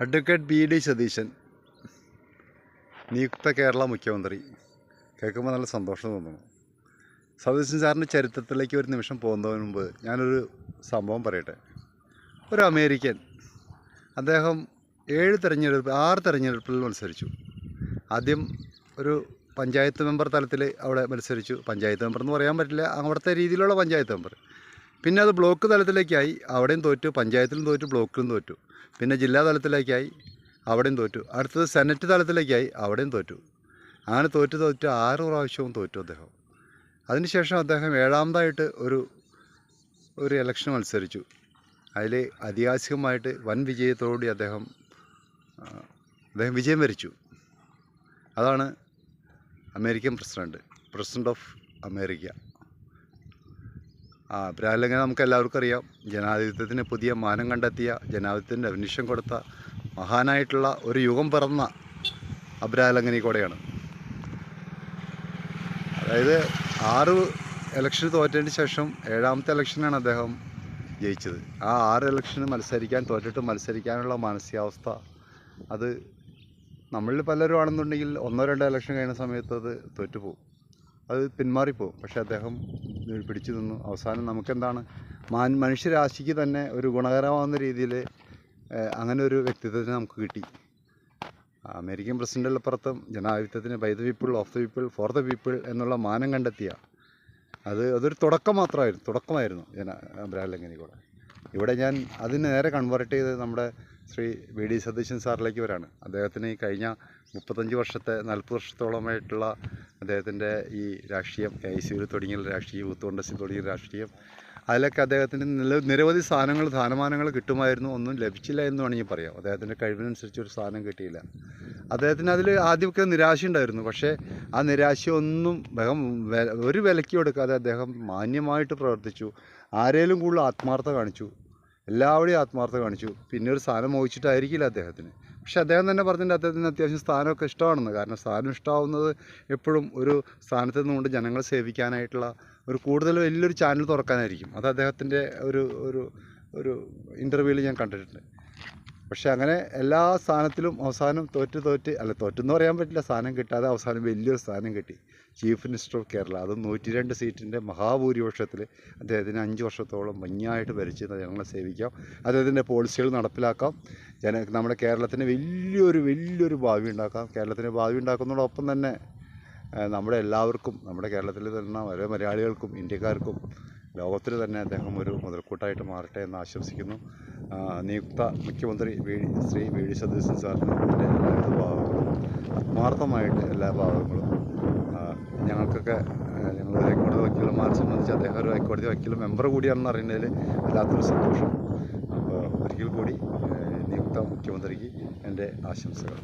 Advocate ബി.ഡി. Satheesan, നിയുക്ത കേരള മുഖ്യമന്ത്രി. കേൾക്കുമ്പോൾ നല്ല സന്തോഷം തോന്നുന്നു. സതീശൻ സാറിൻ്റെ ചരിത്രത്തിലേക്ക് ഒരു നിമിഷം പോകുന്നതിന് മുമ്പ് ഞാനൊരു സംഭവം പറയട്ടെ. ഒരു അമേരിക്കൻ, അദ്ദേഹം 6 തെരഞ്ഞെടുപ്പിൽ മത്സരിച്ചു. ആദ്യം ഒരു പഞ്ചായത്ത് മെമ്പർ തലത്തിൽ അവിടെ മത്സരിച്ചു. പഞ്ചായത്ത് മെമ്പർ എന്ന് പറയാൻ പറ്റില്ല, അവിടുത്തെ രീതിയിലുള്ള പഞ്ചായത്ത് മെമ്പർ. പിന്നെ അത് ബ്ലോക്ക് തലത്തിലേക്കായി, അവിടെയും തോറ്റു. പഞ്ചായത്തിലും തോറ്റു, ബ്ലോക്കിലും തോറ്റു. പിന്നെ ജില്ലാ തലത്തിലേക്കായി, അവിടെയും തോറ്റു. അടുത്തത് സെനറ്റ് തലത്തിലേക്കായി, അവിടെയും തോറ്റു. അങ്ങനെ തോറ്റ് 6 പ്രാവശ്യവും തോറ്റു അദ്ദേഹം. അതിനുശേഷം അദ്ദേഹം 7ാമതായിട്ട് ഒരു ഇലക്ഷൻ മത്സരിച്ചു. അതിൽ ഐതിഹാസികമായിട്ട് വൻ വിജയത്തോടുകൂടി അദ്ദേഹം വിജയം വരിച്ചു. അതാണ് American president of America. Abraham നമുക്ക് എല്ലാവർക്കും അറിയാം. ജനാധിപത്യത്തിന് പുതിയ മാനം കണ്ടെത്തിയ, ജനാധിപത്യത്തിൻ്റെ ഡെഫിനിഷൻ കൊടുത്ത മഹാനായിട്ടുള്ള ഒരു യുഗം പിറന്ന അബ്രഹാം കൂടെയാണ്. അതായത് 6 ഇലക്ഷൻ തോറ്റതിന് ശേഷം 7ാമത്തെ ഇലക്ഷനാണ് അദ്ദേഹം ജയിച്ചത്. ആ 6 ഇലക്ഷന് തോറ്റിട്ട് മത്സരിക്കാനുള്ള മാനസികാവസ്ഥ, അത് നമ്മളിൽ പലരും ആണെന്നുണ്ടെങ്കിൽ 1-2 ഇലക്ഷൻ കഴിയുന്ന സമയത്ത് അത് തോറ്റുപോകും, അത് പിന്മാറിപ്പോവും. പക്ഷേ അദ്ദേഹം പിടിച്ചു നിന്നു. അവസാനം നമുക്കെന്താണ്, മനുഷ്യരാശിക്ക് തന്നെ ഒരു ഗുണകരമാകുന്ന രീതിയിൽ അങ്ങനെ ഒരു വ്യക്തിത്വത്തിന് നമുക്ക് കിട്ടി. അമേരിക്കൻ പ്രസിഡന്റിലപ്പുറത്തും ജനാധിപത്യത്തിന് by the people, of the people, for the people എന്നുള്ള മാനം കണ്ടെത്തിയ, അതൊരു തുടക്കമായിരുന്നു അബ്രഹാം കൂടെ. ഇവിടെ ഞാൻ അതിന് നേരെ കൺവേർട്ട് ചെയ്ത് നമ്മുടെ ശ്രീ ബി.ഡി. സതീശൻ സാറിലേക്ക് വരാണ്. അദ്ദേഹത്തിന് ഈ കഴിഞ്ഞ 40 വർഷത്തോളമായിട്ടുള്ള അദ്ദേഹത്തിൻ്റെ ഈ രാഷ്ട്രീയം, KICU തുടങ്ങിയ രാഷ്ട്രീയം, യൂത്ത് കോൺഗ്രസ്സിൽ തുടങ്ങിയ രാഷ്ട്രീയം, അതിലൊക്കെ അദ്ദേഹത്തിന് നിരവധി സ്ഥാനമാനങ്ങൾ കിട്ടുമായിരുന്നു. ഒന്നും ലഭിച്ചില്ല എന്ന് വേണമെങ്കിൽ പറയാം. അദ്ദേഹത്തിൻ്റെ കഴിവിനനുസരിച്ച് ഒരു സ്ഥാനം കിട്ടിയില്ല. അദ്ദേഹത്തിന് അതിൽ ആദ്യമൊക്കെ നിരാശയുണ്ടായിരുന്നു. പക്ഷേ ആ നിരാശയൊന്നും ഒരു വിലയ്ക്ക് കൊടുക്കാതെ അദ്ദേഹം മാന്യമായിട്ട് പ്രവർത്തിച്ചു. ആരേലും കൂടുതൽ ആത്മാർത്ഥത കാണിച്ചു, എല്ലാവരുടെയും ആത്മാർത്ഥത കാണിച്ചു. പിന്നെ ഒരു സ്ഥാനം മോഹിച്ചിട്ടായിരിക്കില്ല അദ്ദേഹത്തിന്. പക്ഷേ അദ്ദേഹം തന്നെ പറഞ്ഞിട്ടുണ്ട് അദ്ദേഹത്തിന് അത്യാവശ്യം സ്ഥാനമൊക്കെ ഇഷ്ടമാണെന്ന്. കാരണം സ്ഥാനം ഇഷ്ടമാവുന്നത് എപ്പോഴും ഒരു സ്ഥാനത്ത് നിന്നുകൊണ്ട് ജനങ്ങളെ സേവിക്കാനായിട്ടുള്ള കൂടുതൽ വലിയൊരു ചാനൽ തുറക്കാനായിരിക്കും. അത് അദ്ദേഹത്തിൻ്റെ ഒരു ഇൻ്റർവ്യൂവിൽ ഞാൻ കണ്ടിട്ടുണ്ട്. പക്ഷേ അങ്ങനെ എല്ലാ സ്ഥാനത്തിലും അവസാനം തോറ്റെന്ന് പറയാൻ പറ്റില്ല, സ്ഥാനം കിട്ടാതെ അവസാനം വലിയൊരു സ്ഥാനം കിട്ടി, ചീഫ് മിനിസ്റ്റർ ഓഫ് കേരള. അത് 102 സീറ്റിൻ്റെ മഹാഭൂരിപക്ഷത്തിൽ അദ്ദേഹത്തിന് 5 വർഷത്തോളം ഭംഗിയായിട്ട് ഭരിച്ച് ജനങ്ങളെ സേവിക്കാം, അദ്ദേഹത്തിൻ്റെ പോളിസികൾ നടപ്പിലാക്കാം, നമ്മുടെ കേരളത്തിന് വലിയൊരു ഭാവി ഉണ്ടാക്കാം. കേരളത്തിന് ഭാവി ഉണ്ടാക്കുന്നതോടൊപ്പം തന്നെ നമ്മുടെ എല്ലാവർക്കും, നമ്മുടെ കേരളത്തിൽ തന്നെ ഓരോ മലയാളികൾക്കും, ഇന്ത്യക്കാർക്കും, ലോകത്തിൽ തന്നെ അദ്ദേഹം ഒരു മുതൽക്കൂട്ടായിട്ട് മാറട്ടെ എന്ന് ആശംസിക്കുന്നു. നിയുക്ത മുഖ്യമന്ത്രി ശ്രീ ബി.ഡി. സതീശൻ സാറിന് എൻ്റെ എല്ലാ ഭാഗങ്ങളും, ആത്മാർത്ഥമായിട്ട് എല്ലാ ഭാഗങ്ങളും, ഞങ്ങൾക്കൊക്കെ, ഞങ്ങൾ ഹൈക്കോടതി വക്കീലന്മാരെ സംബന്ധിച്ച് അദ്ദേഹം ഒരു ഹൈക്കോടതി വക്കീൽ മെമ്പർ കൂടിയാണെന്ന് അറിയുന്നതിൽ വല്ലാത്തൊരു സന്തോഷം. അപ്പോൾ ഒരിക്കൽ കൂടി നിയുക്ത മുഖ്യമന്ത്രിക്ക് എൻ്റെ ആശംസകൾ.